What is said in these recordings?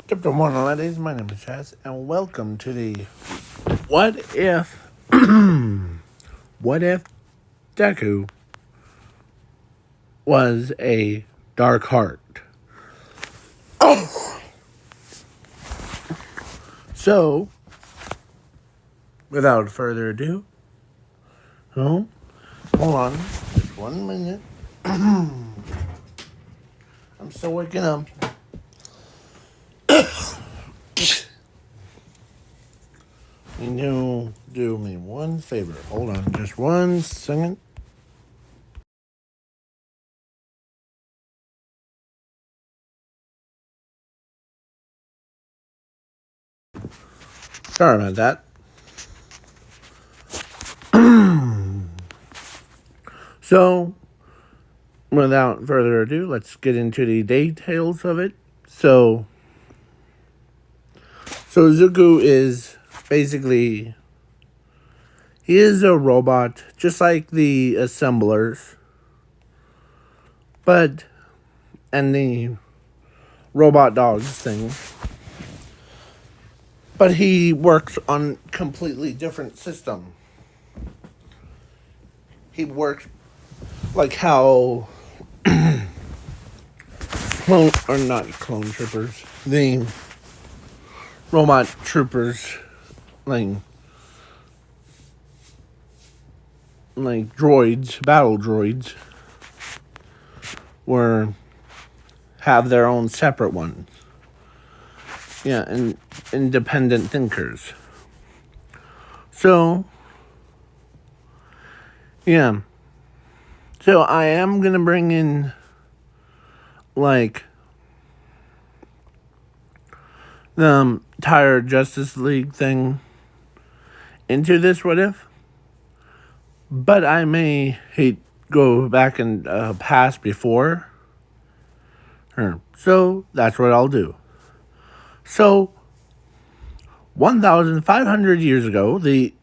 Good morning, ladies. My name is Chaz, and welcome to the What If What If Deku was a dark heart. So, without further ado, hold on, just 1 minute. I'm still waking up. You do me one favor. Hold on, just 1 second. Sorry about that. So, without further ado, let's get into the details of it. So Zuko is basically, he is a robot, just like the assemblers, and the robot dogs thing. But he works on completely different system. He works like how clone troopers, the robot troopers, like droids, battle droids, have their own separate ones. Yeah, and independent thinkers. So, yeah. So I am gonna bring in like the entire Justice League thing into this what if, but I may go back and past before her. So that's what I'll do. So 1,500 years ago, they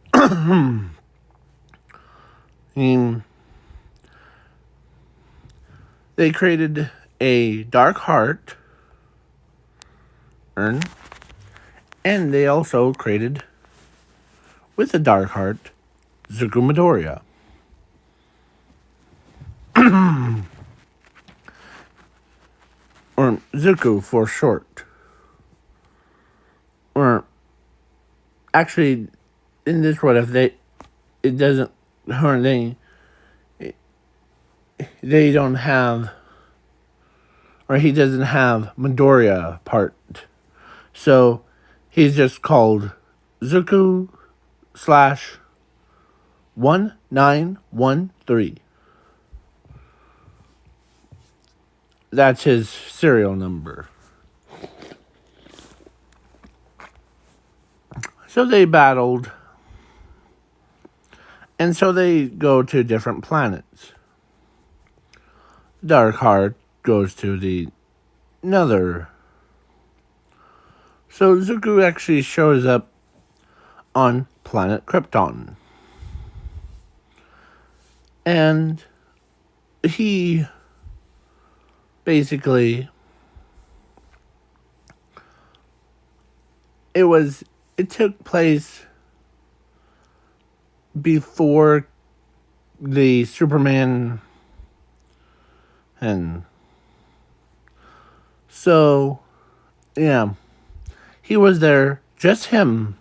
created a dark heart urn, and they also created, with a dark heart, Zuko Midoriya. Or Zuko for short. Or actually, in this what if it doesn't, or they don't have, or he doesn't have Midoriya part. So he's just called Zuko slash 1913. That's his serial number. So they battled, and so they go to different planets. Darkheart goes to the Nether. So Zuko actually shows up on planet Krypton. And he basically, it took place before the Superman, and so yeah, he was there, just him,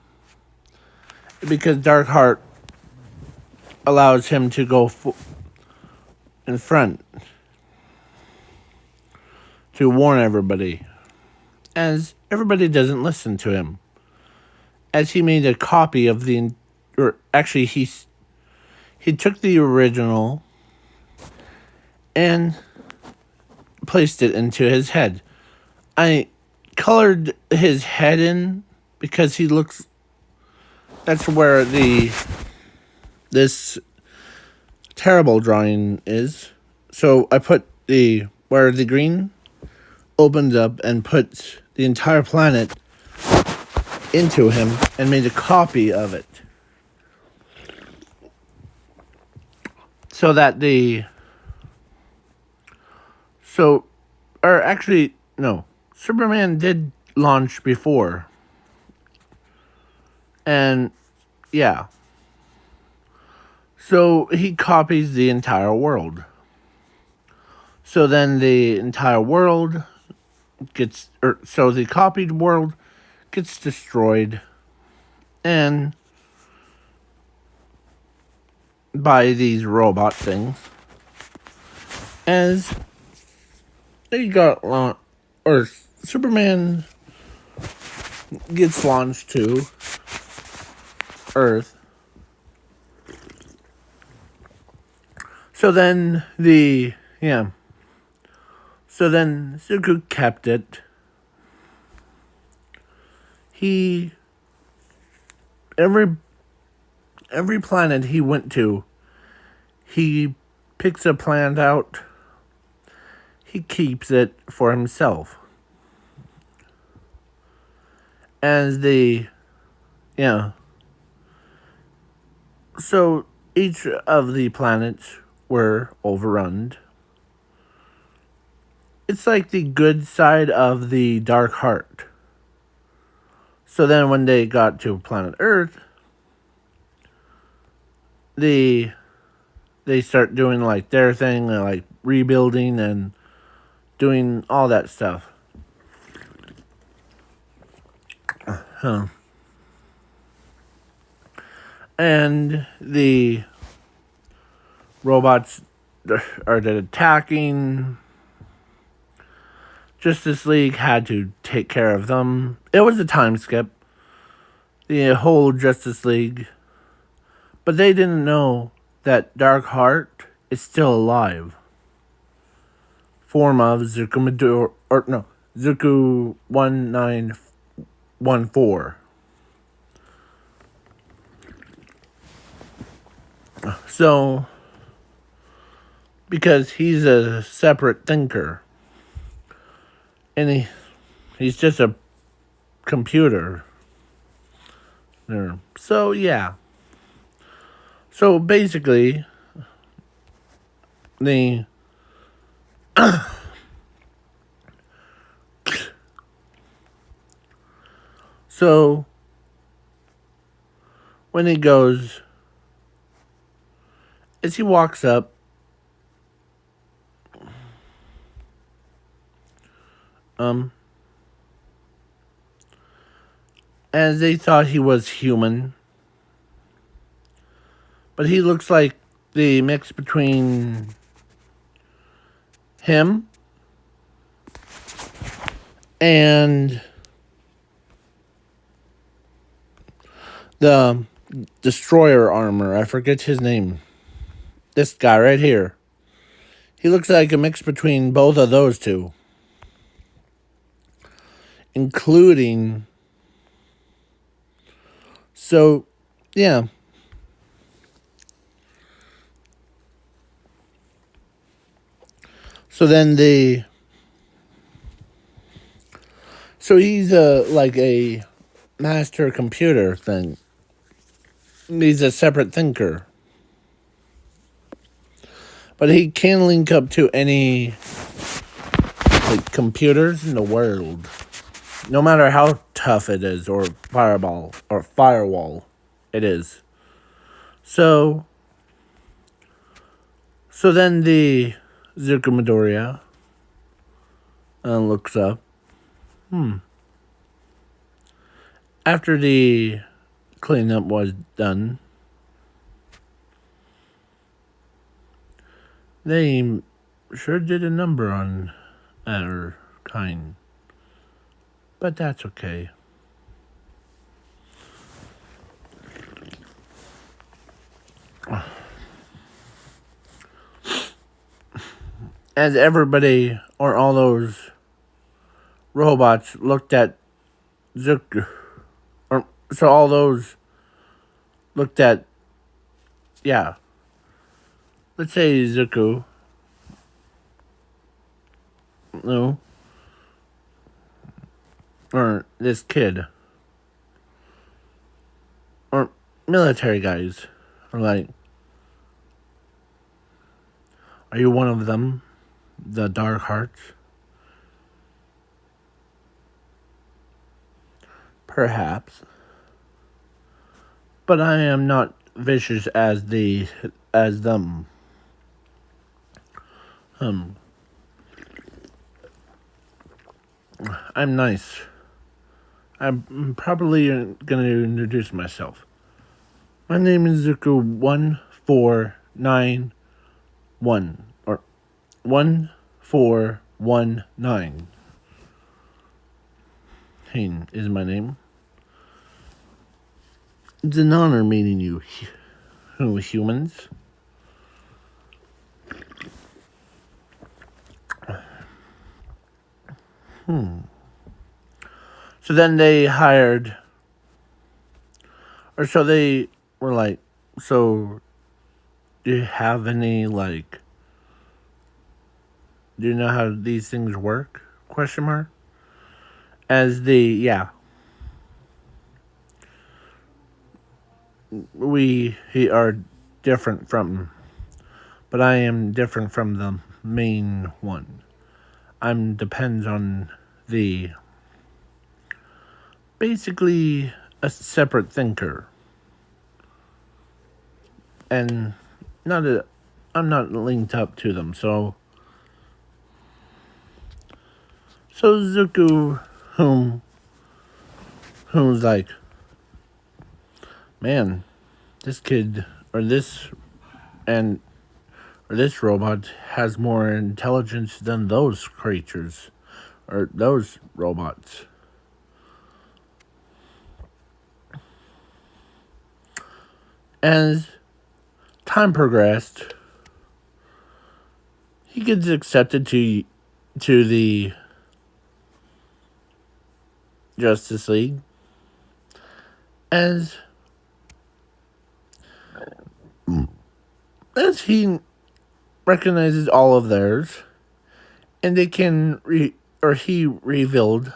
because Darkheart allows him to go in front to warn everybody, as everybody doesn't listen to him, as he made a copy of or actually he took the original and placed it into his head. I colored his head in because he looks, that's where this terrible drawing is. So I put where the green opens up and puts the entire planet into him and made a copy of it. So that Superman did launched before. And yeah. So he copies the entire world. So then the entire world so the copied world gets destroyed and by these robot things. As they got or Superman gets launched to Earth. So then So then Zuko kept it. Every planet he went to, he picks a planet out. He keeps it for himself. As so each of the planets were overrun. It's like the good side of the dark heart. So then when they got to planet Earth, they start doing like their thing, like rebuilding and doing all that stuff. And the robots are attacking. Justice League had to take care of them. It was a time skip. The whole Justice League. But they didn't know that Darkheart is still alive. Form of Zuku 1914. So, because he's a separate thinker. And he's just a computer. So, yeah. So, basically, so, when he goes, as he walks up, as they thought he was human, but he looks like the mix between him and the destroyer armor. I forget his name. This guy right here. He looks like a mix between both of those two. Including... So, yeah. So then So he's like a master computer thing. He's a separate thinker. But he can link up to any like computers in the world. No matter how tough it is, or firewall it is. So then the Zuko Midoriya looks up. After the cleanup was done, they sure did a number on our kind. But that's okay. As everybody, or all those robots, looked at Zuko, so all those looked at, let's say Zuko, no, or this kid, or military guys, are like, are you one of them, the Dark Hearts? perhaps. But I am not vicious as them. Um, I'm nice. I'm probably gonna introduce myself. My name is Zuko 1491 or 1419. Hayne is my name. It's an honor meeting you, humans. So then they hired, or so they were like, so do you have any, like, do you know how these things work? Question mark. Yeah. We are different from, but I am different from the main one. I'm depends on the, basically a separate thinker. And I'm not linked up to them, so Zuko, who's like, man, this kid or this and or this robot has more intelligence than those creatures or those robots. As time progressed, he gets accepted to the Justice League as he recognizes all of theirs, and they can he revealed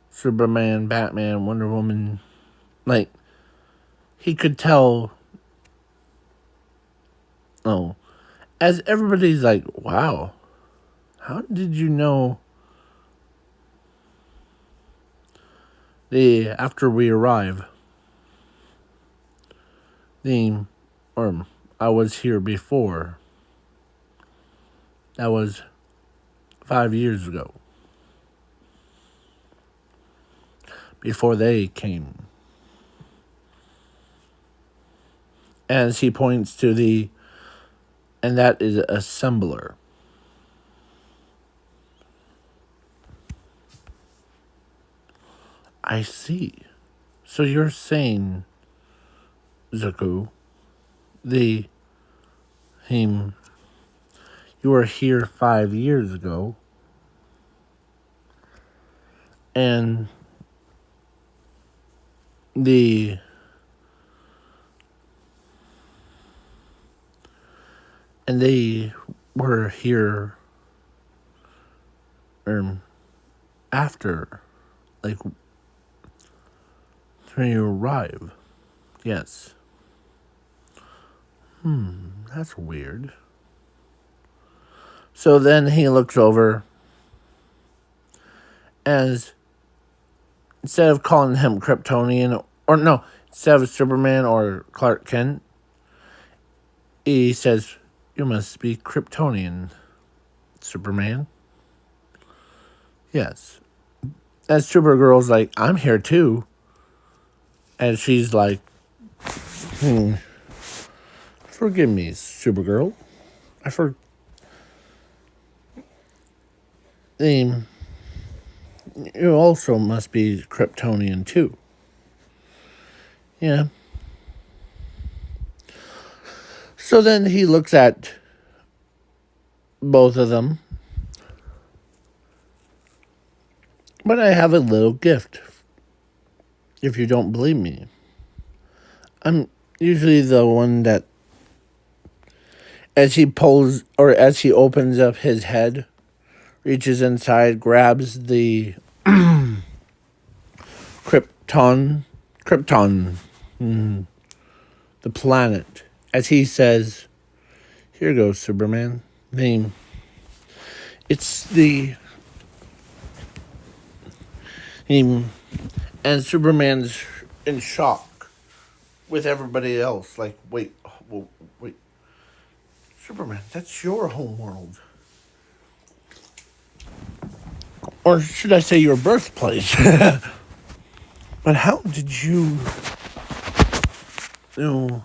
Superman, Batman, Wonder Woman, like he could tell. Oh, as everybody's like, wow, how did you know? After we arrive, I was here before. That was 5 years ago. Before they came. As he points to and that is a assembler. I see. So you're saying, Zuko, you were here 5 years ago, and they were here after, like, when you arrive. Yes. That's weird. So then he looks over as instead of calling him Kryptonian, or no, instead of Superman or Clark Kent, he says, "You must be Kryptonian, Superman." Yes. As Supergirl's like, "I'm here too." And she's like, forgive me, Supergirl. You also must be Kryptonian too. Yeah. So then he looks at both of them. But I have a little gift. If you don't believe me. I'm usually the one that, as he opens up his head, reaches inside, grabs the Krypton, the planet, as he says, "Here goes Superman." It's the And Superman's in shock with everybody else. Like, wait, wait, Superman, that's your home world. Or should I say your birthplace? But how did you know?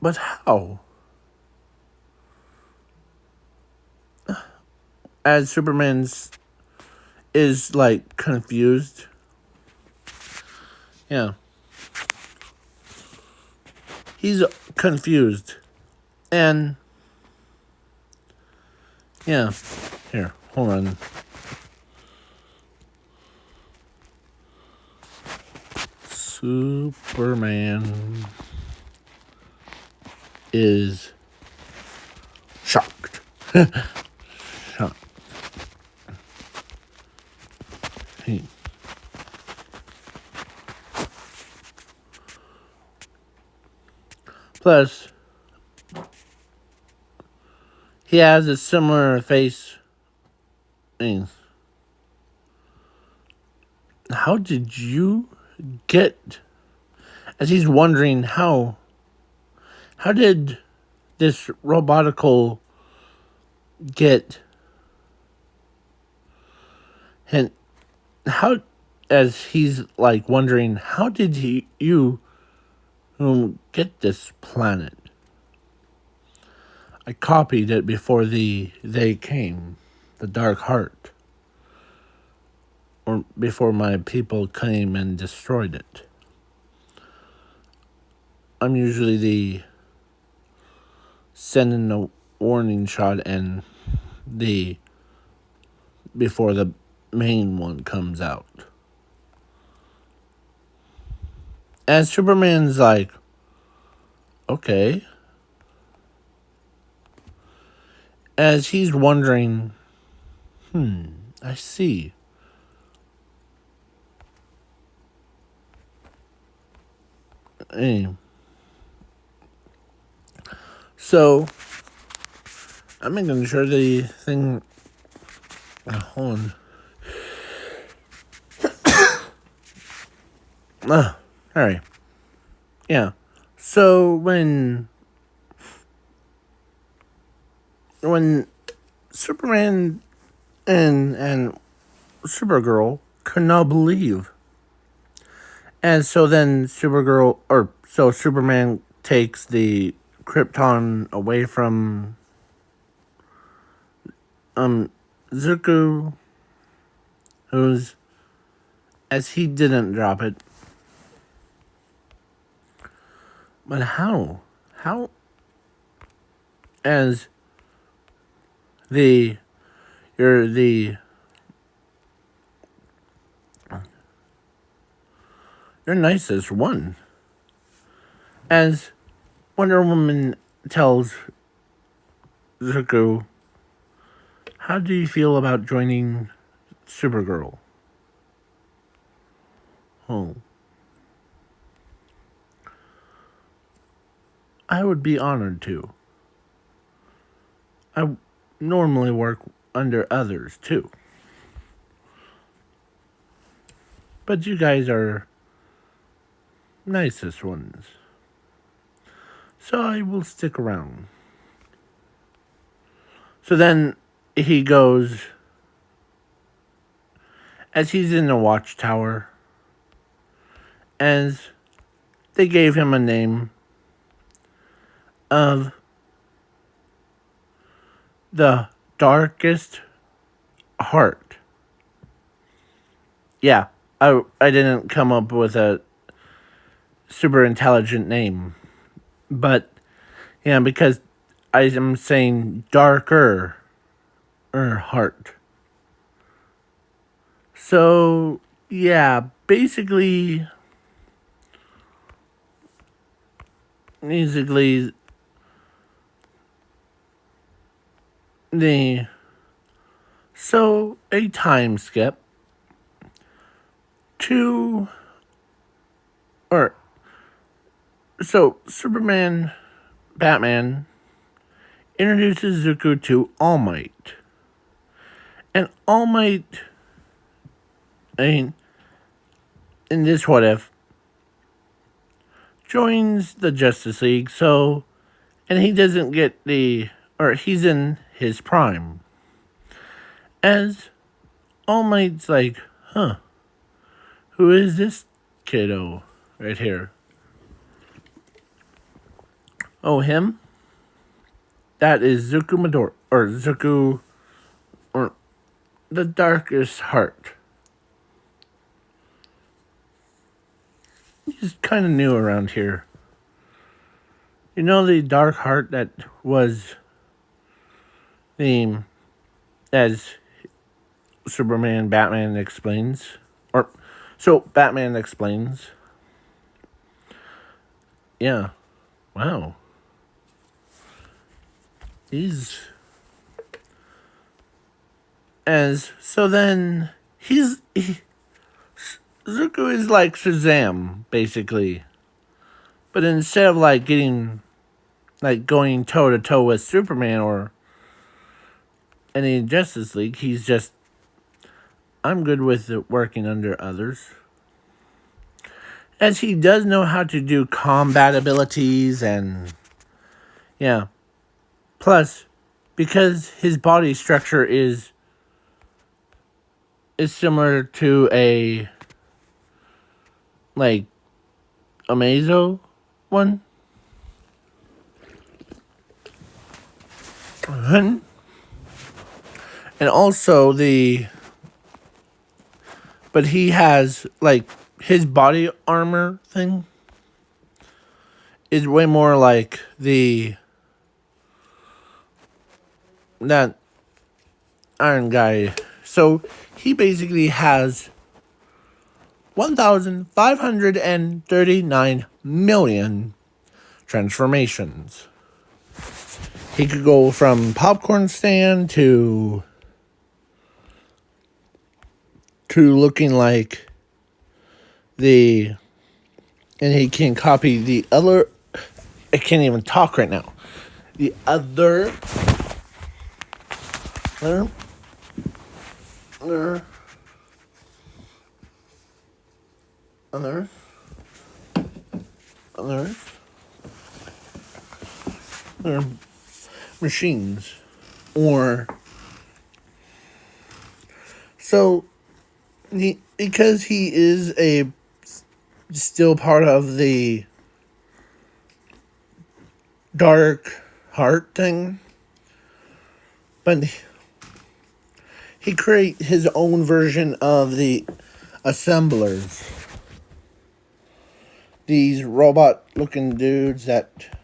But how? As Superman's is like confused. Yeah. He's confused. And yeah. Here, hold on. Superman is shocked. Shocked. He. Plus, he has a similar face. How did you get? As he's wondering how did this robotical get? And how, as he's like wondering, how did you get this planet? I copied it before they came, the Dark Heart, or before my people came and destroyed it. I'm usually the sending a warning shot and the before the main one comes out. And Superman's like, okay. As he's wondering, I see. So, I'm making sure the thing. Hold on. Alright. Yeah. So, when Superman and Supergirl could not believe. And so then Superman takes the Krypton away from Zuko, who's, as he didn't drop it. But how? How? As you're nicest one. As Wonder Woman tells Zuko, how do you feel about joining Supergirl? Oh. I would be honored to. I normally work under others, too. But you guys are nicest ones. So I will stick around. So then he goes, as he's in the watchtower, as they gave him a name of the darkest heart. Yeah, I didn't come up with a super intelligent name. But, yeah, because I am saying darker heart. So, yeah, basically, a time skip to, Batman introduces Zuko to All Might. And All Might I mean, in this what if, joins the Justice League, so, and he doesn't get or he's in his prime. As All Might's like, huh, who is this kiddo right here? Oh, him? That is Zuko Midori, or Zuko, or the Darkest Heart. He's kind of new around here. You know the Dark Heart that was the, as Batman explains, or so Batman explains. Yeah, wow. He's then Zuko is like Shazam basically, but instead of like going toe to toe with Superman or any Justice League, he's just, I'm good with working under others. As he does know how to do combat abilities and, yeah. Plus, because his body structure is similar to a Amazo one. And also but he has his body armor thing is way more like that Iron Guy. So he basically has 1,539 million transformations. He could go from popcorn stand to looking like and he can copy the other, I can't even talk right now. The other machines, or so because he is still part of the Dark Heart thing, but he create his own version of the assemblers. These robot-looking dudes that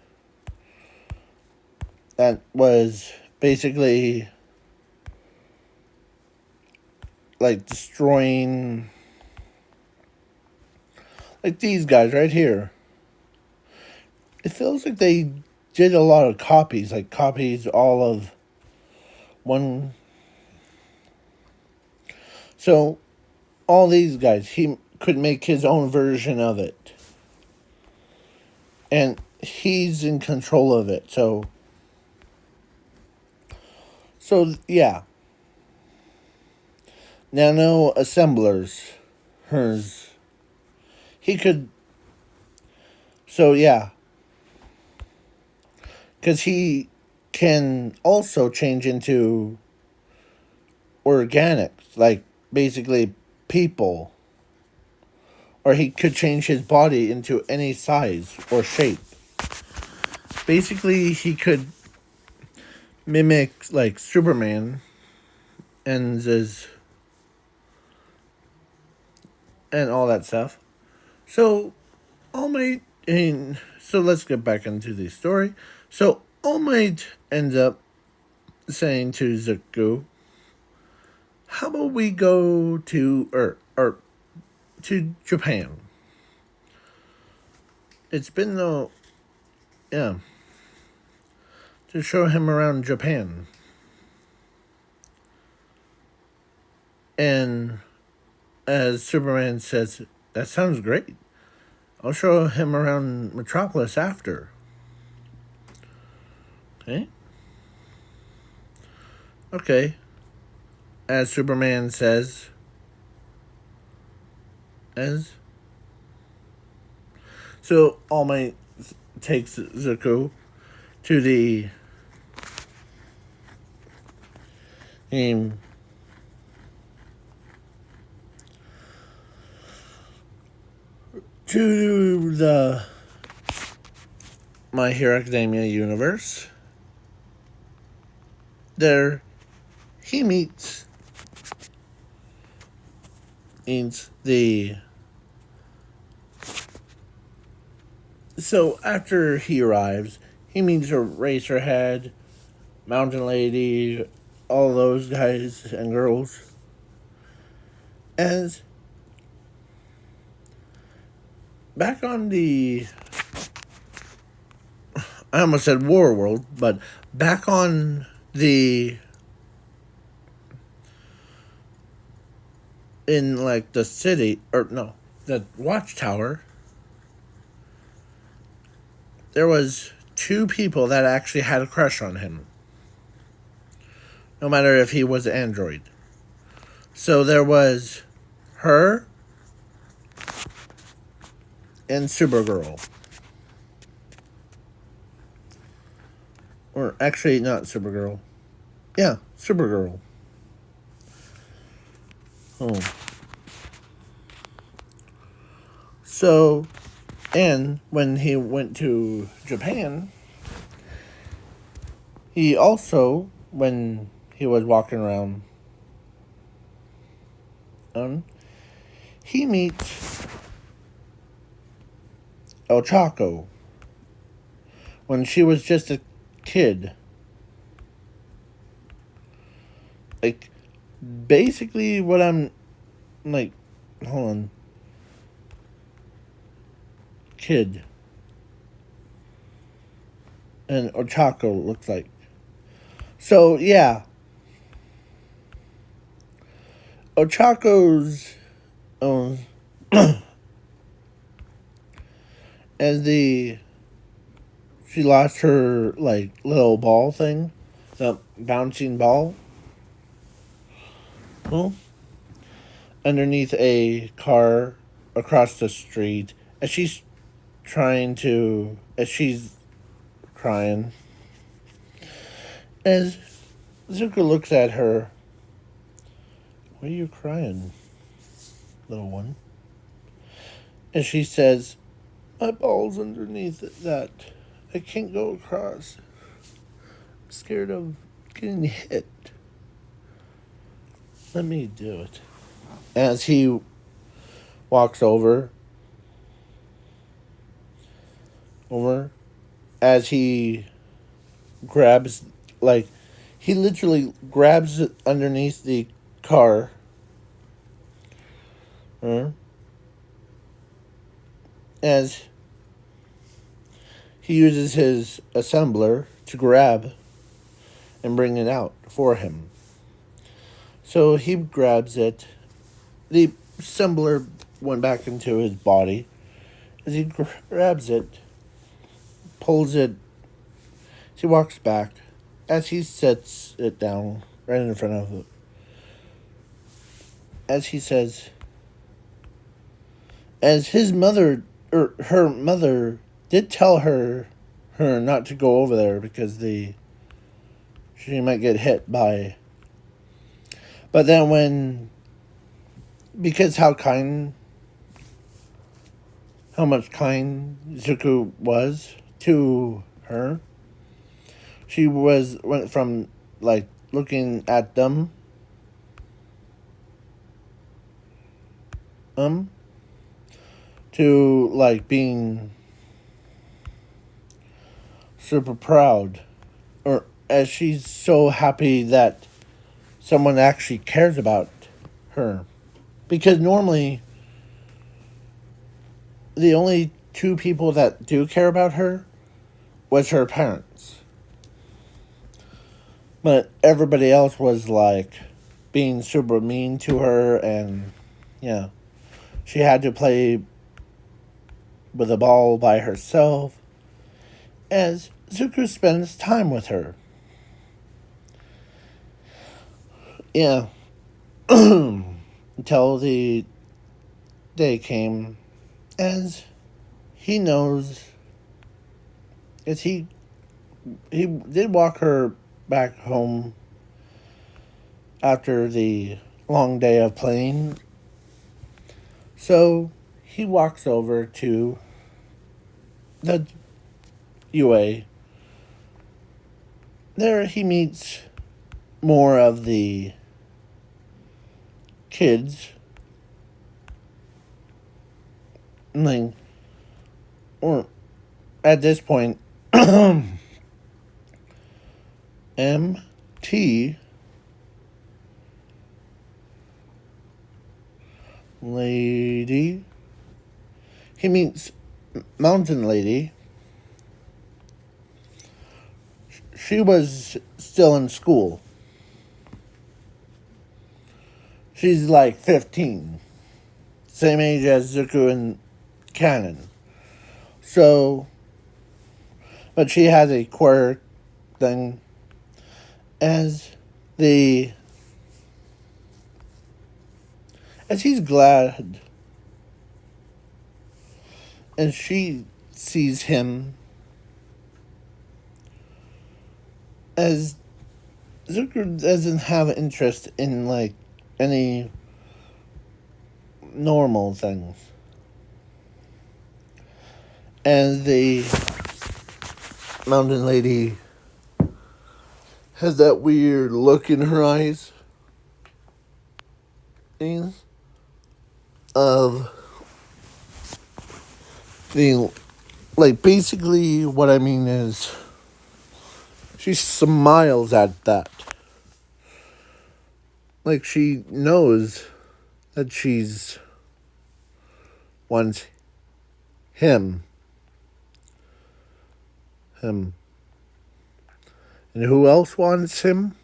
was basically destroying, these guys right here. It feels like they did a lot of copies, all of one. So all these guys, he could make his own version of it. And he's in control of it. So yeah. Nano assemblers. He could. So yeah. Because he can also change into organics, basically people. Or he could change his body into any size or shape. Basically, he could mimic, Superman and all that stuff. So, All Might, so let's get back into the story. So, All Might ends up saying to Zuko, how about we go to to Japan? It's been to show him around Japan. And as Superman says, that sounds great. I'll show him around Metropolis after. Okay. As Superman says, As so, All Might takes Zuko to the um, to the My Hero Academia universe. There, he meets the. So after he arrives, he meets Racerhead, Mountain Lady, all those guys and girls. As back on the, I almost said War World, but back on in like the city, or no, the Watchtower, there was two people that actually had a crush on him. No matter if he was an android. So there was her and Supergirl. Or actually, not Supergirl. Yeah, Supergirl. Oh. So, and when he went to Japan, he also, when he was walking around, he meets El Chaco when she was just a kid. Like, basically what I'm, like, hold on. Kid. And Ochako looks like. So, yeah. Ochako's, as she lost her, like, little ball thing, the bouncing ball. Well, underneath a car across the street, as she's crying, as Zuko looks at her. Why are you crying, little one? And she says, my ball's underneath that. I can't go across. I'm scared of getting hit. Let me do it. As he walks over, as he grabs, like, he literally grabs it underneath the car. As he uses his assembler to grab and bring it out for him. So he grabs it. The assembler went back into his body. As he grabs it, pulls it, he walks back. As he sets it down right in front of it, as he says, as his mother, or her mother, did tell her not to go over there because she might get hit by. But then because how much kind Zuko was to her, she went from, like, looking at them to, like, being super proud, or as she's so happy that someone actually cares about her. Because normally, the only two people that do care about her was her parents. But everybody else was, like, being super mean to her, and, yeah. She had to play with a ball by herself, as Zuko spends time with her. Yeah. Until the day came, as he knows, as he did walk her back home after the long day of playing. So he walks over to the UA. There he meets more of the kids. Like, or at this point, MT Lady. He meets Mountain Lady. She was still in school. She's like 15. Same age as Zuko and Canon. So, but she has a quirk thing as the as he's glad and she sees him as Zucker doesn't have interest in like any normal things. And the Mountain Lady has that weird look in her eyes of the, like, basically what I mean is she smiles at that. Like she knows that she's wants him. And who else wants him?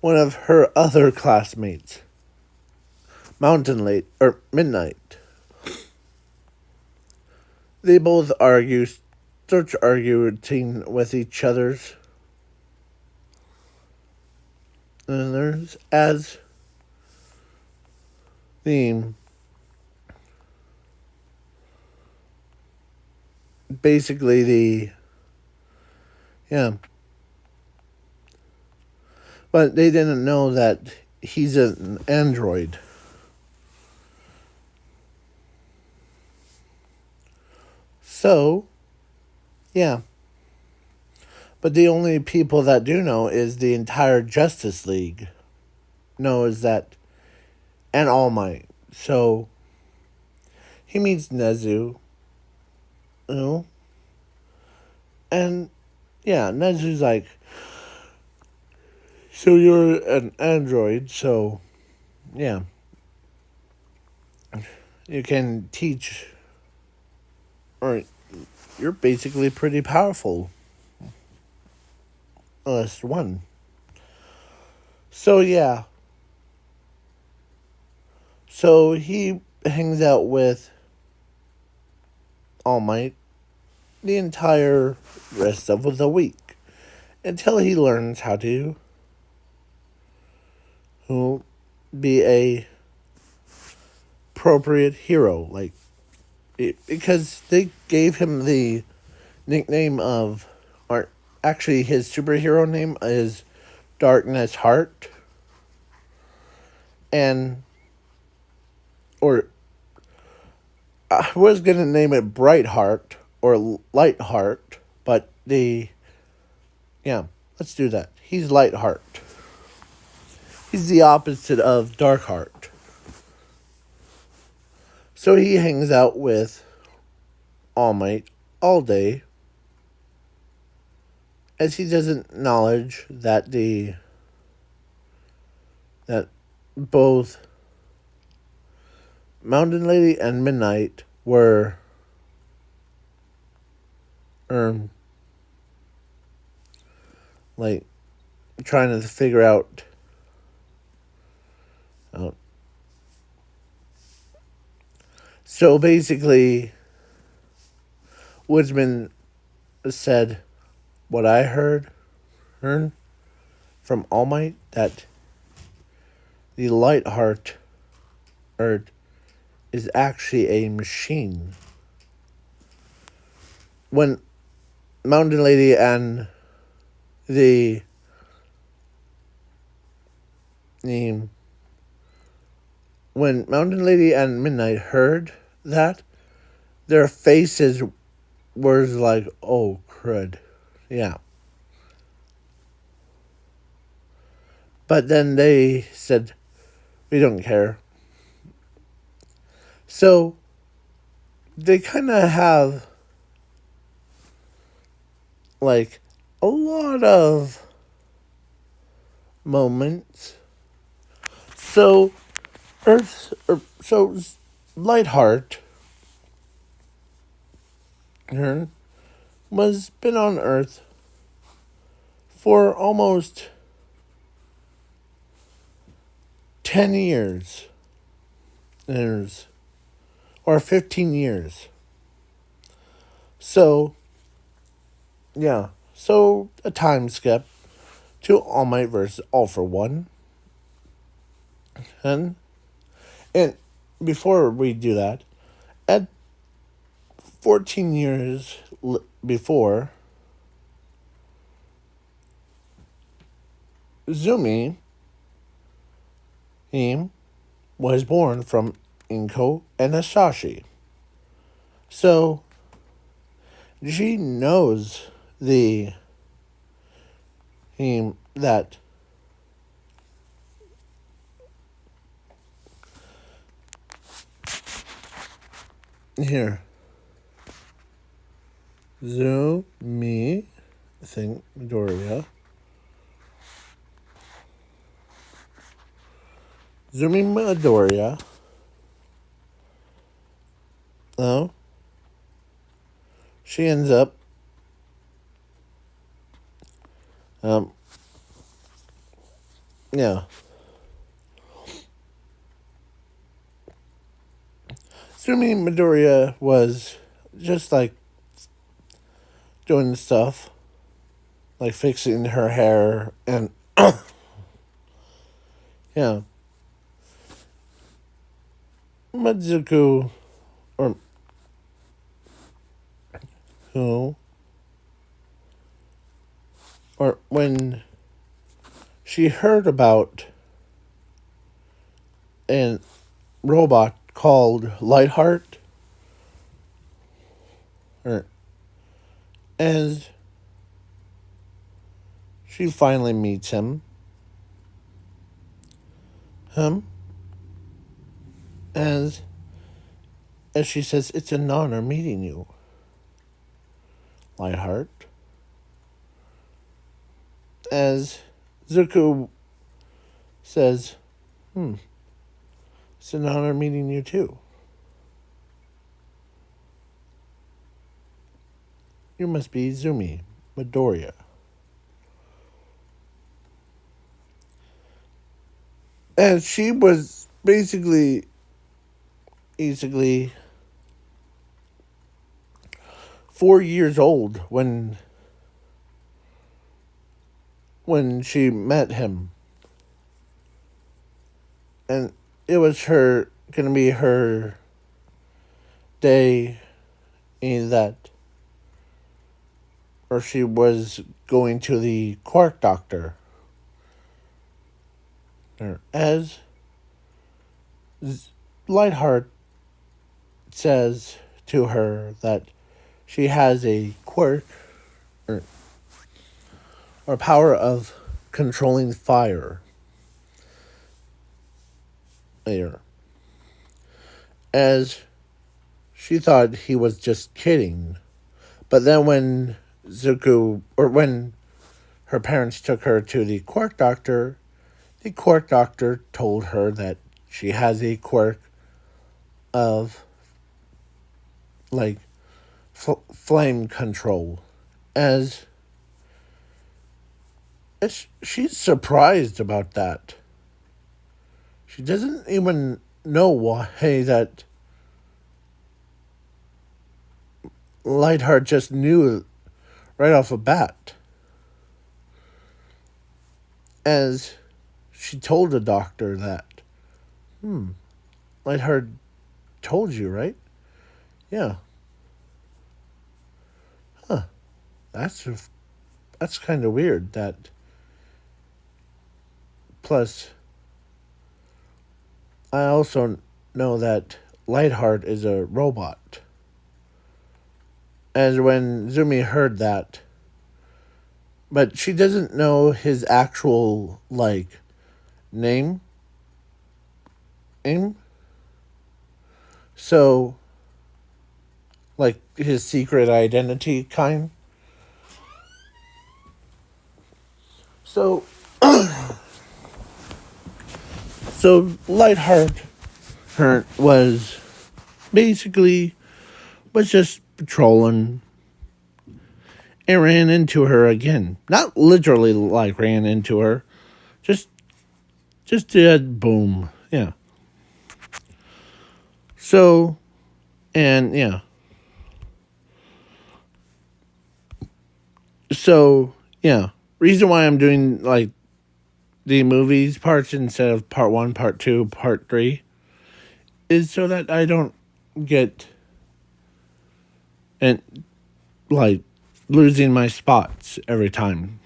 One of her other classmates. Mountain Late or Midnight. They both start arguing with each other's. And there's as the basically the but they didn't know that he's an android. So, yeah. But the only people that do know is the entire Justice League knows that, and All Might. So, he meets Nezu, and yeah, Nezu's like, so you're an android, so yeah, you can teach, or you're basically pretty powerful. Unless one. So yeah. So he hangs out with All Might the entire rest of the week until he learns how to be a appropriate hero, like because they gave him the nickname of, or actually his superhero name is Darkness Heart, and or I was gonna name it Bright Heart or Light Heart, but let's do that. He's Light Heart. He's the opposite of Dark Heart. So he hangs out with All Might all day, as he doesn't acknowledge that both Mountain Lady and Midnight were like trying to figure out so basically Woodsman said what I heard from All Might, that the Light Heart, or is actually a machine. When Mountain Lady and the when Mountain Lady and Midnight heard that, their faces were like, oh crud. Yeah. But then they said, we don't care. So they kind of have like a lot of moments. So Lightheart was been on Earth for almost 10 years. Or 15 years. So, yeah. So, a time skip to All Might versus All for One. And before we do that, at 14 years before, Zumi was born from Inko and Asashi. So, she knows that here Zumi, I think Midoriya. Zumi Midoriya. Oh, she ends up yeah. Zumi Midoriya was just like doing stuff, like fixing her hair and yeah. Madzuku, or who, or when she heard about a robot called Lightheart, or as she finally meets him, as she says, it's an honor meeting you, Lightheart. As Zuko says, it's an honor meeting you too. You must be Zumi Midoriya. And she was basically 4 years old when she met him. And it was gonna be her day in that, or she was going to the Quark doctor. As Lightheart says to her that she has a quirk or power of controlling fire. There. As she thought he was just kidding. But then when when her parents took her to the Quark doctor told her that she has a quirk of like flame control. As she's surprised about that. She doesn't even know why that Lightheart just knew right off the bat. As she told the doctor that, Lightheart told you, right? Yeah. Huh. That's that's kind of weird. That plus, I also know that Lightheart is a robot. And when Zumi heard that, but she doesn't know his actual name. Name. So his secret identity kind. So Lightheart her was basically was just patrolling and ran into her again. Not literally ran into her. Just did boom. Yeah. So and yeah. So yeah. Reason why I'm doing the movies parts instead of part 1, part 2, part 3 is so that I don't get and losing my spots every time.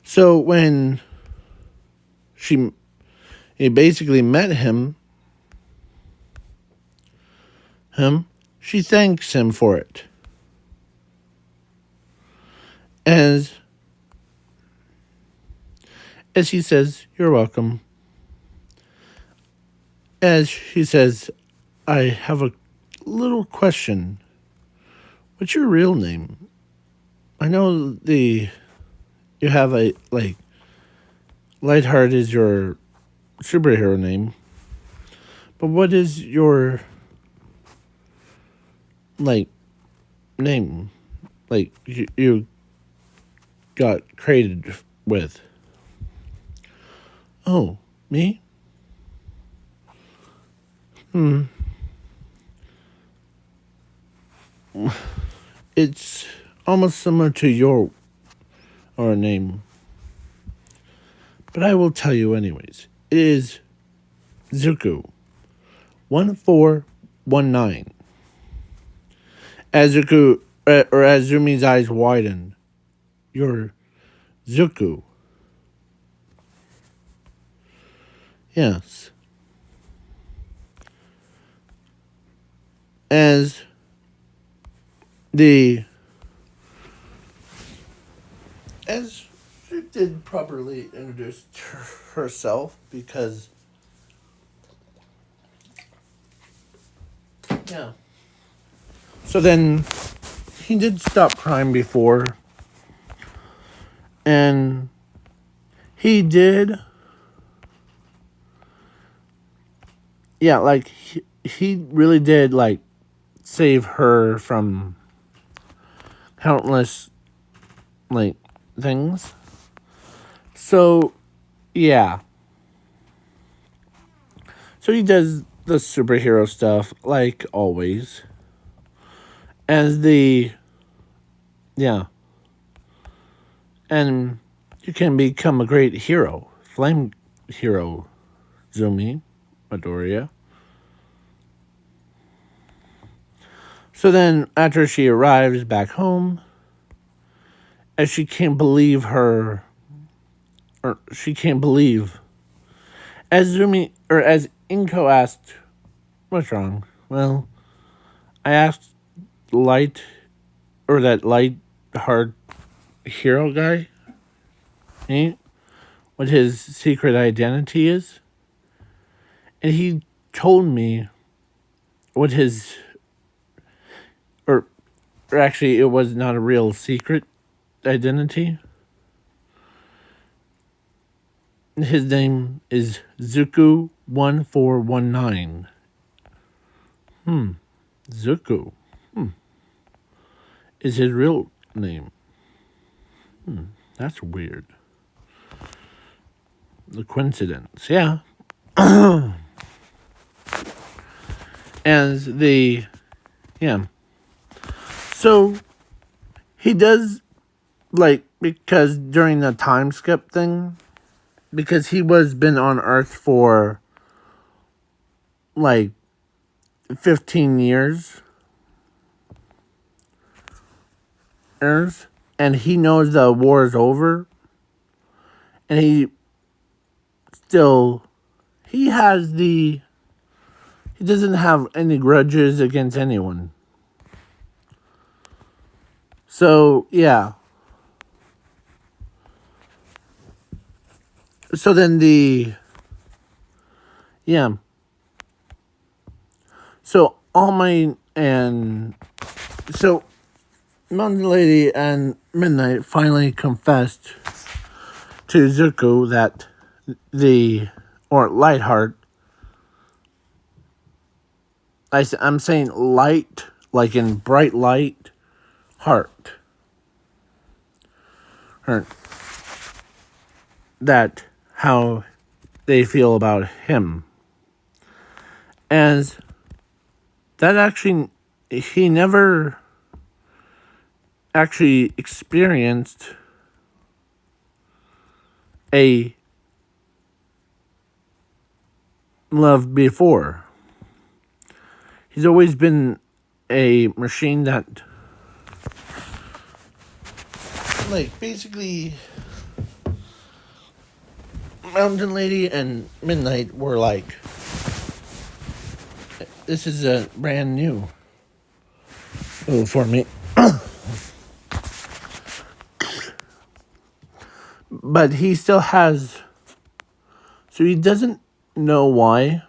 So when he basically met him, she thanks him for it. As he says, "You're welcome." As she says, "I have a little question. What's your real name? I know you have a Lightheart is your superhero name, but what is your name? You got created with?" "Oh, me? It's almost similar to your name, but I will tell you anyways. It is Zuku 1419." As as Zumi's eyes widen, "You're Zuku?" "Yes." As the as she did properly introduce herself, because yeah. So then he did stop crying before, and he did, yeah, he really did save her from countless things. So yeah. So he does the superhero stuff like always. As the yeah. And you can become a great hero. Flame hero, Zumi, Midoriya. So then, after she arrives back home, as she can't believe she can't believe, as Inko asked, "What's wrong?" "Well, I asked Light, or that light hard hero guy, what his secret identity is, and he told me what his, or actually, it was not a real secret identity. His name is Zuku 1419. Zuku. Is his real name. That's weird. The coincidence, yeah." As yeah. So he does because during the time skip thing, because he was been on Earth for 15 years, and he knows the war is over, and he doesn't have any grudges against anyone. So, yeah. So then So so Mountain Lady and Midnight finally confessed to Zuko that or Lightheart, I'm saying light, like in bright light, heart. That how they feel about him. And that actually, he never actually experienced a love before. He's always been a machine that, like, basically, Mountain Lady and Midnight were like, this is a brand new for me. But he still has, so he doesn't know why.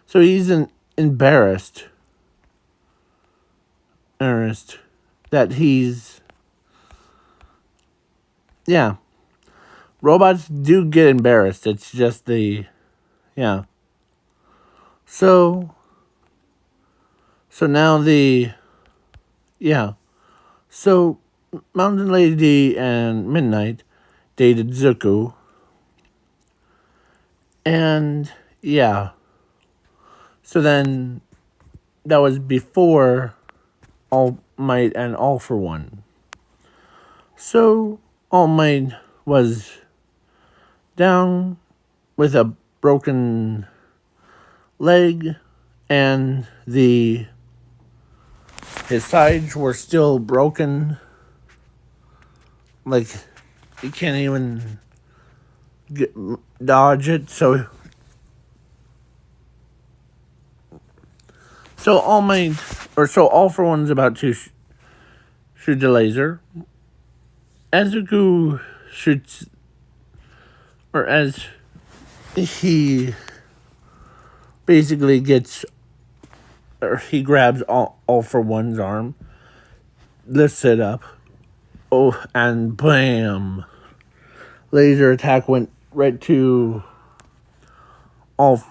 So he's embarrassed that he's, yeah. Robots do get embarrassed. It's just yeah. So now yeah. So Mountain Lady and Midnight dated Zuko. And yeah. So then that was before All Might and All for One. So All Might was down with a broken leg, and his sides were still broken. Like, he can't even dodge it. So All for One's about to shoot the laser. As Zuko shoots, or as he basically he grabs all for One's arm, lifts it up, and bam! Laser attack went right to all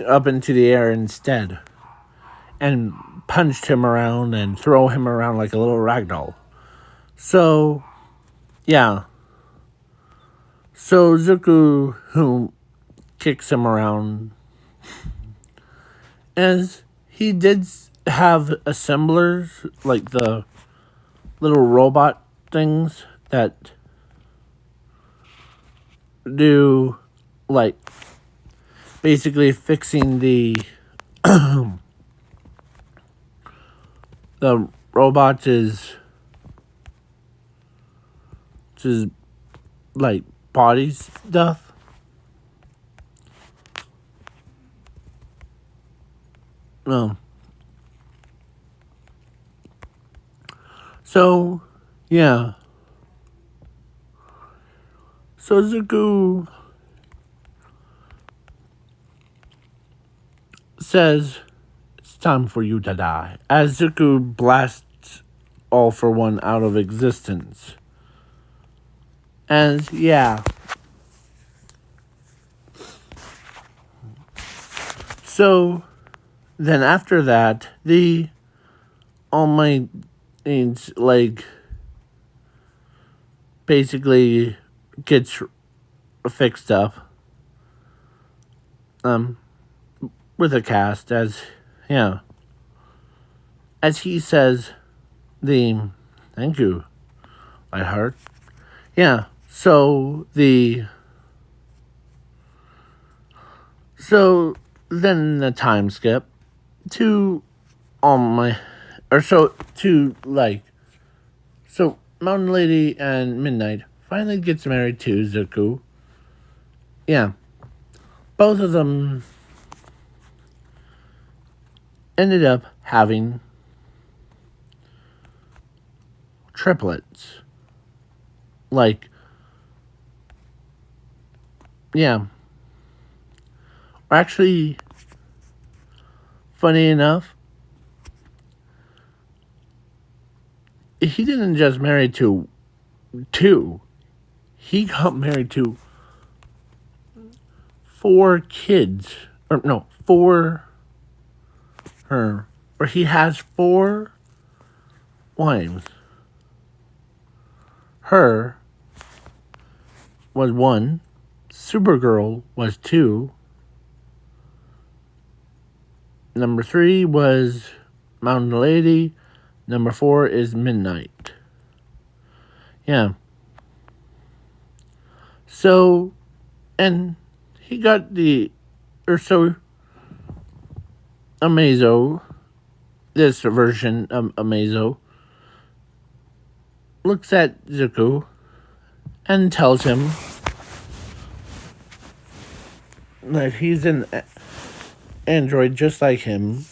up into the air instead, and punched him around and throw him around like a little ragdoll. So, yeah. So Zuko, who kicks him around, as he did have assemblers, like the little robot things that do, like, basically fixing the the robot is just like body stuff. So, yeah. So Zuko says, it's time for you to die, as Zuko blasts All for One out of existence. And, yeah. So, then after that, the All Might's leg basically gets fixed up. With a cast, as he says, thank you, Lightheart. Yeah. So then the time skip. to my or so to like so Mountain Lady and Midnight finally gets married to Zuko. Yeah, both of them ended up having triplets. Like, yeah. Actually, funny enough, he didn't just marry to two. He got married to four kids. Or no, four her. Or he has four wives. Her was one. Supergirl was two. Number 3 was Mountain Lady. Number 4 is Midnight. Yeah. So, and he got Amazo, this version of Amazo, looks at Zuko and tells him that he's an android just like him.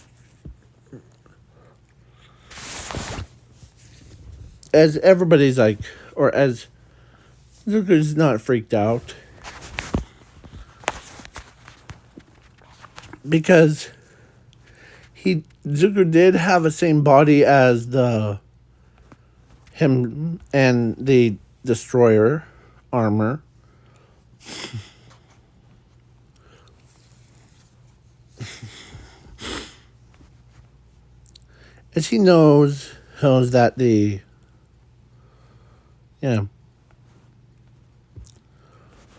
As everybody's like, or as Zuko's not freaked out. Because Zuko did have the same body as him and the destroyer armor. As he knows that yeah.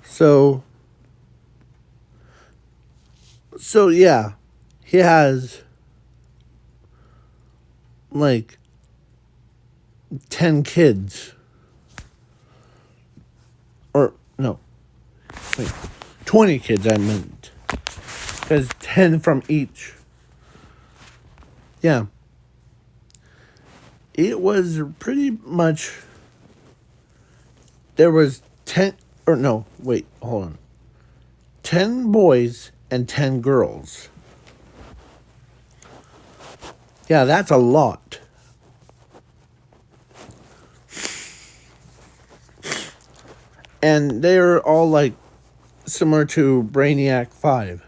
So yeah, he has like 10 kids. Or no, wait, 20 kids I meant. Because 10 from each. Yeah. It was pretty much, there was 10, or no, wait, hold on. 10 boys and 10 girls. Yeah, that's a lot. And they're all like similar to Brainiac 5.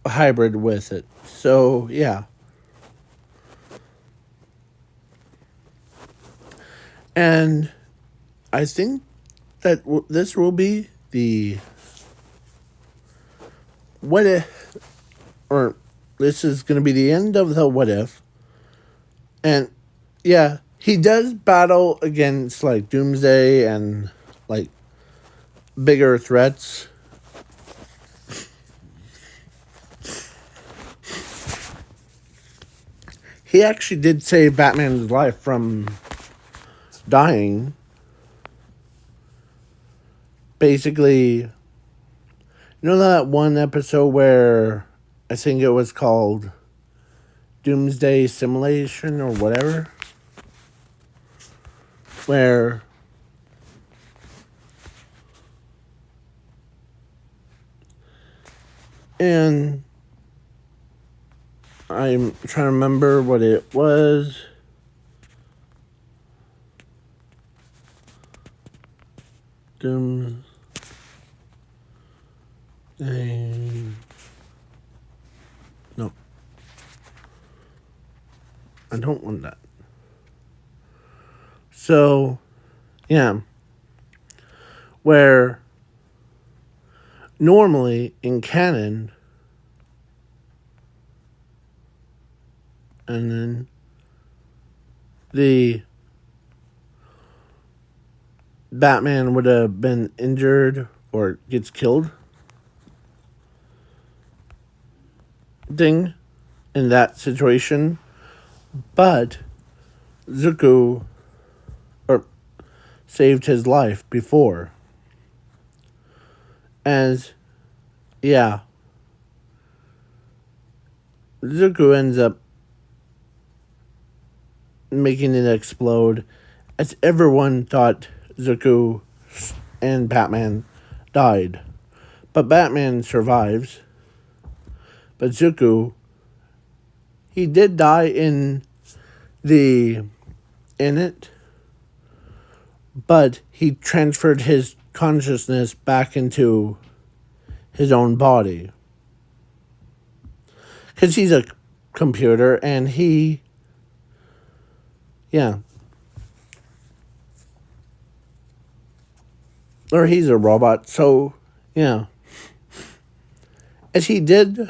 A hybrid with it. So, yeah. And I think that this will be the what if, or this is going to be the end of the what if. And yeah, he does battle against like Doomsday and like bigger threats. He actually did save Batman's life from dying. Basically, you know that one episode where I think it was called Doomsday Simulation or whatever? Where and I'm trying to remember what it was. Doomsday. No. I don't want that. So, yeah. Where normally in canon, and then the Batman would have been injured or gets killed thing in that situation. But Zuko saved his life before. As, yeah. Zuko ends up making it explode, as everyone thought Zuko and Batman died. But Batman survives. But Zuko, he did die in it, but he transferred his consciousness back into his own body. Because he's a computer and or he's a robot, so, yeah. As he did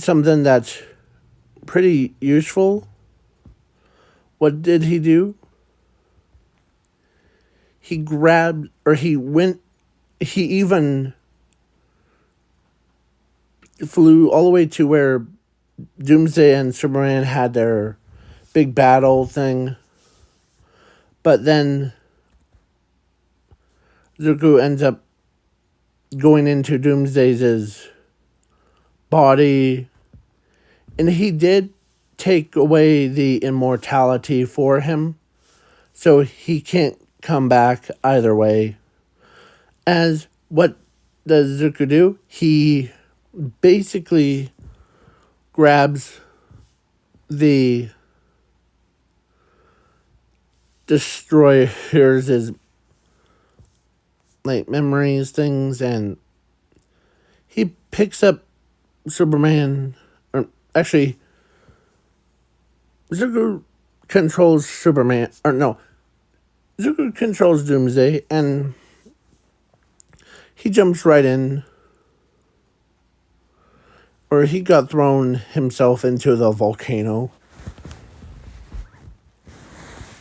something that's pretty useful. What did he do? He grabbed, or he even flew all the way to where Doomsday and Superman had their big battle thing. But then Zuko ends up going into Doomsday's body, and he did take away the immortality for him, so he can't come back either way. As what does Zuko do? He basically grabs the destroyers' like memories things, and he picks up Superman, or actually Zuko controls Superman, or no, Zuko controls Doomsday, and he jumps right in, or he got thrown himself into the volcano.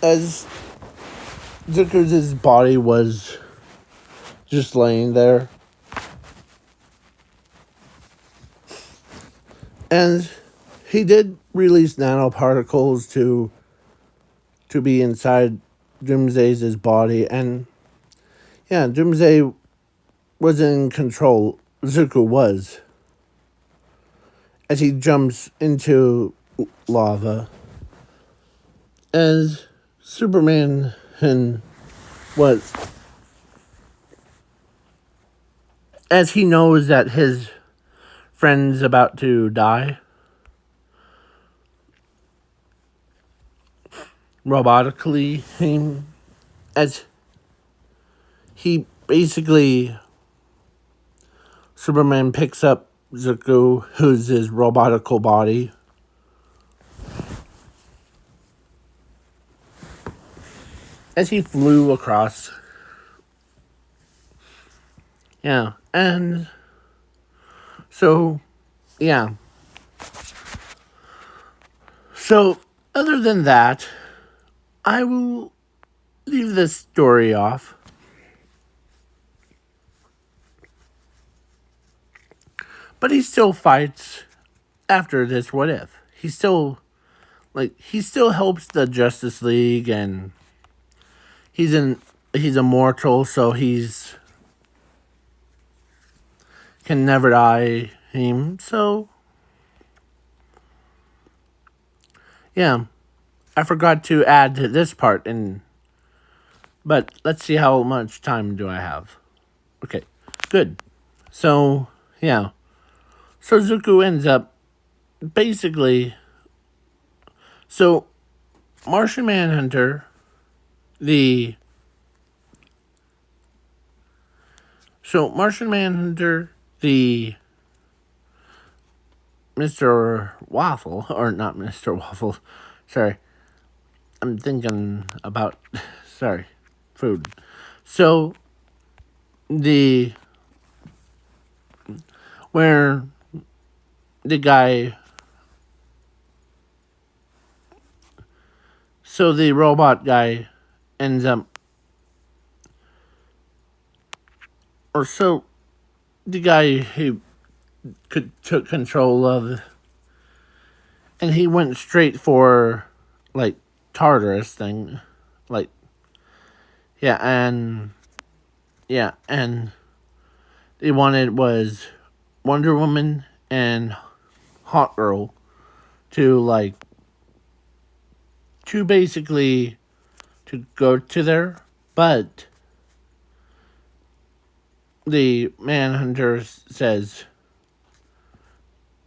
As Zuko's body was just laying there. And he did release nanoparticles to be inside Doomsday's body, and yeah, Doomsday was in control. Zuko was. As he jumps into lava. As Superman and was. As he knows that his friend's about to die, robotically, as he basically, Superman picks up Zuko, who's his robotical body, as he flew across. Yeah, and so, yeah. So, other than that, I will leave this story off. But he still fights after this what if. He still helps the Justice League, and he's immortal, so he's can never die. So yeah. I forgot to add to this part, but let's see how much time do I have. Okay, good. So, yeah. So Zuko ends up basically. So, Martian Manhunter, the Mr. Waffle, or not Mr. Waffle, sorry. I'm thinking about, sorry, food. So, where the guy, so the robot guy ends up, or so the guy who took control of, and he went straight for, like, Tartarus thing, like, and they wanted was Wonder Woman and Hot Girl to to basically to go to there, but the Manhunter says,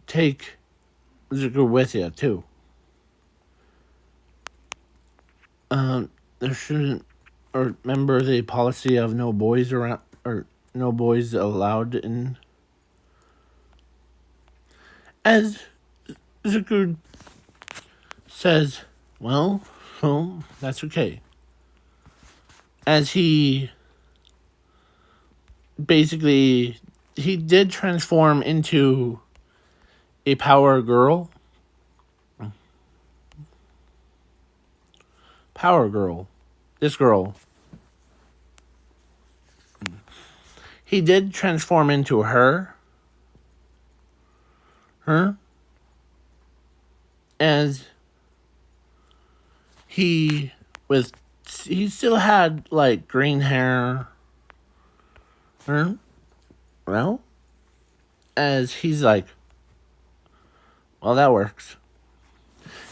take Zuko with you too. There shouldn't, or remember the policy of no boys around, or no boys allowed in. As Zuko says, well, that's okay. As he basically, he did transform into a power girl. Power girl. This girl. He did transform into her. As he still had like green hair. Well, as he's like, well, that works.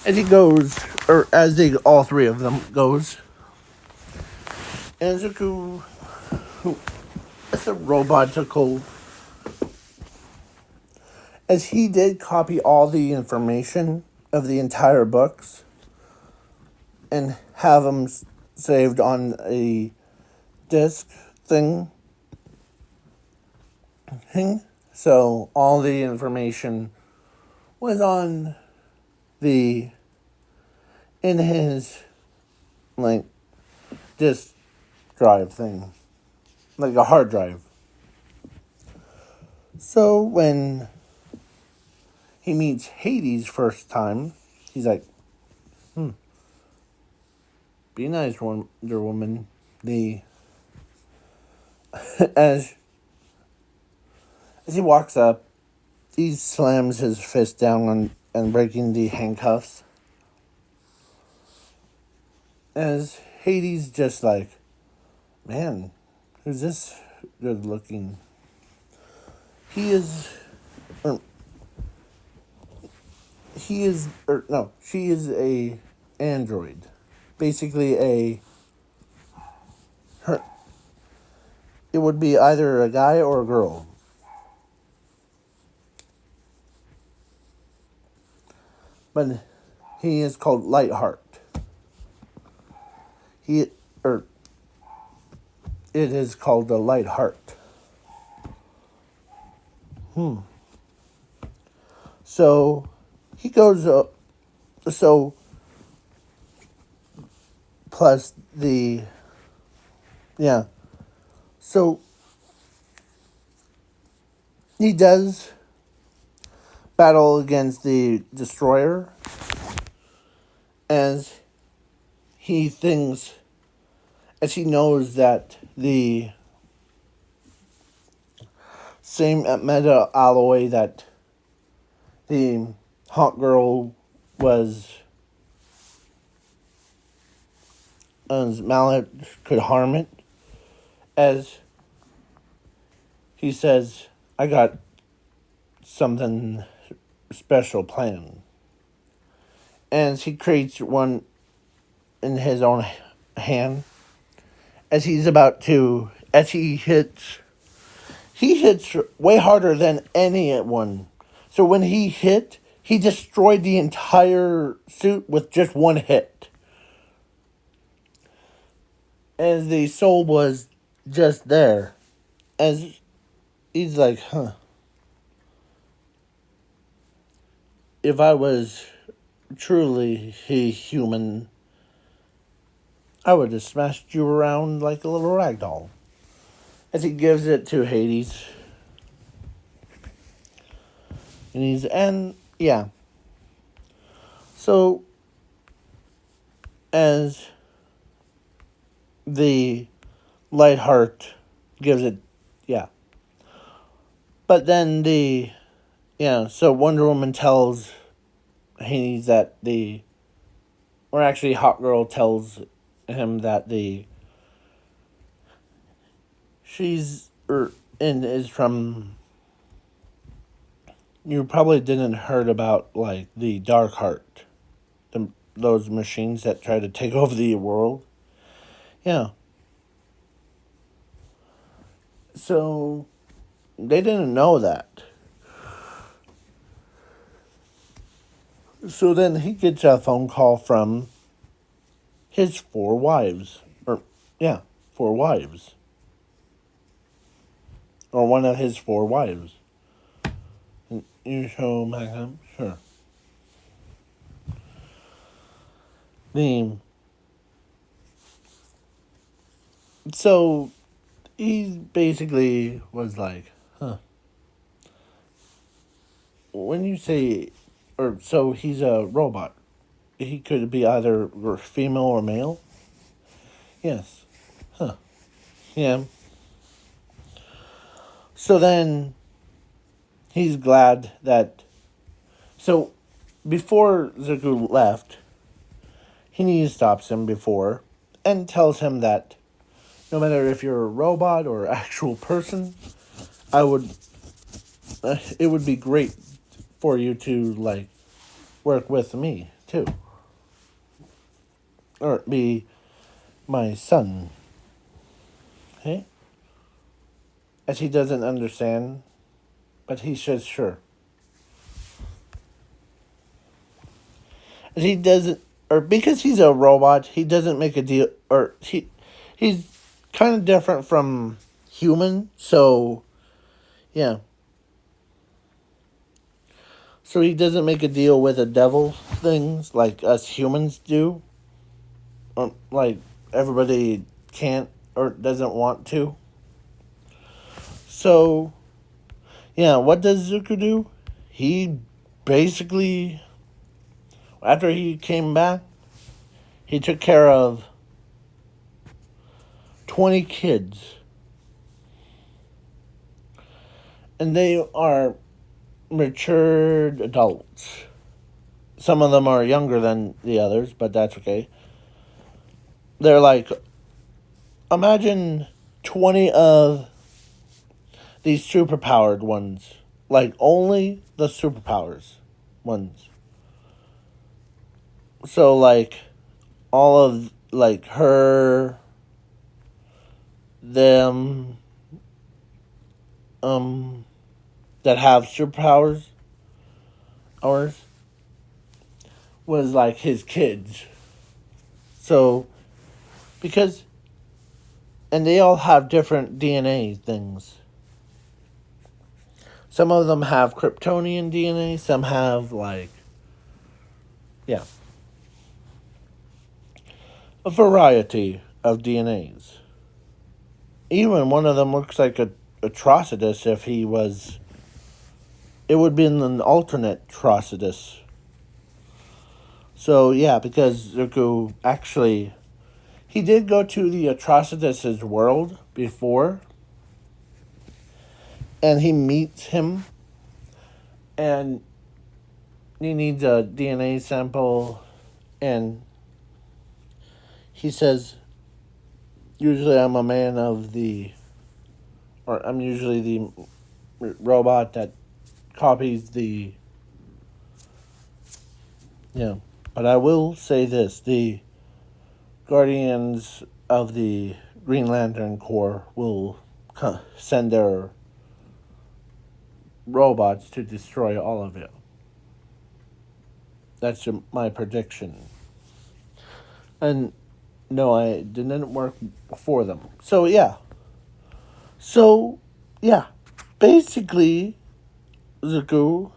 As he goes, or as they all three of them goes, and Zuko, who is a robotical, as he did copy all the information of the entire books and have them saved on a disk thing. So all the information was on in his like disk drive thing, like a hard drive. So when he meets Hades first time, he's like, be nice, Wonder Woman. As he walks up, he slams his fist down and breaking the handcuffs. As Hades just like, man, who's this good looking? She is a android. Basically it would be either a guy or a girl. But he is called Lightheart. It is called the Lightheart. So he goes up. So plus So he does battle against the Destroyer, as he knows that the same meta alloy that the Hot Girl was, as mallet could harm it, as he says, I got something special planned. And he creates one in his own hand. As he hits way harder than anyone. So when he hit, he destroyed the entire suit with just one hit. As the soul was just there. As he's like, if I was truly a human, I would have smashed you around like a little rag doll. As he gives it to Hades. And so, as the Lightheart gives it, But then so Wonder Woman tells Hades that Hot Girl tells him that is from You probably didn't heard about like the Dark Heart, those machines that try to take over the world. Yeah. So they didn't know that. So then he gets a phone call from his four wives. Or, yeah, four wives. Or one of his four wives. You show Malcolm? Sure. The, so he basically was like, huh. When you say, or so he's a robot. He could be either female or male? Yes. Huh. Yeah. So then he's glad that. So before Zuko left, he stops him before and tells him that no matter if you're a robot or actual person, it would be great for you to like work with me too, or be my son. Okay, as he doesn't understand, but he says sure. As he doesn't, or because he's a robot, he doesn't make a deal, or he's kind of different from human. So yeah, so he doesn't make a deal with the devil things like us humans do. Like everybody can't or doesn't want to. So, yeah, what does Zuko do? He basically, after he came back, he took care of 20 kids. And they are matured adults. Some of them are younger than the others, but that's okay. They're like, imagine 20 of these superpowered ones. Like, only the superpowers ones. So, like, all of, like, her, them, that have superpowers, ours, was, like, his kids. So, because, and they all have different DNA things. Some of them have Kryptonian DNA, some have, like, yeah, a variety of DNAs. Even one of them looks like a Atrocitus if he was. It would be an alternate Atrocitus. So, yeah, because Zuko actually. He did go to the Atrocitus' world before. And he meets him. And he needs a DNA sample. And he says, usually I'm a man of the. Or I'm usually the robot that copies the. Yeah. But I will say this, the Guardians of the Green Lantern Corps will send their robots to destroy all of it. That's my prediction. And no, I didn't work for them. So, yeah. So, yeah. Basically, Zuko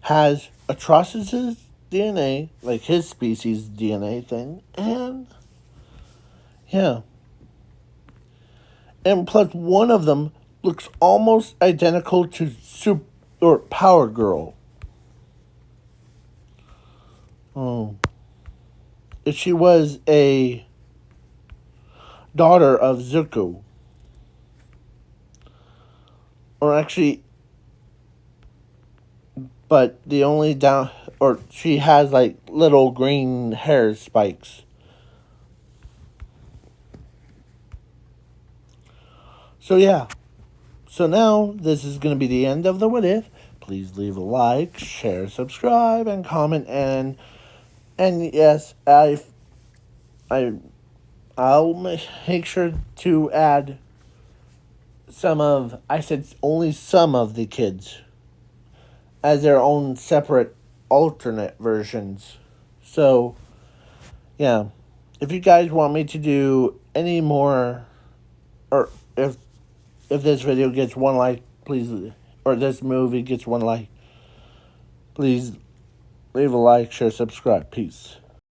has Atrocitus' DNA, like his species DNA thing, and yeah. And plus one of them looks almost identical to Power Girl. Oh. She was a daughter of Zuko. Or actually, but the only down, or she has like little green hair spikes. So yeah. So now this is going to be the end of the What If. please leave a like, share, subscribe, and comment. And yes, I'll make sure to add I said only some of the kids as their own separate alternate versions. So, yeah, if you guys want me to do any more, or if this video gets one like, please, or this movie gets one like, please leave a like, share, subscribe. Peace.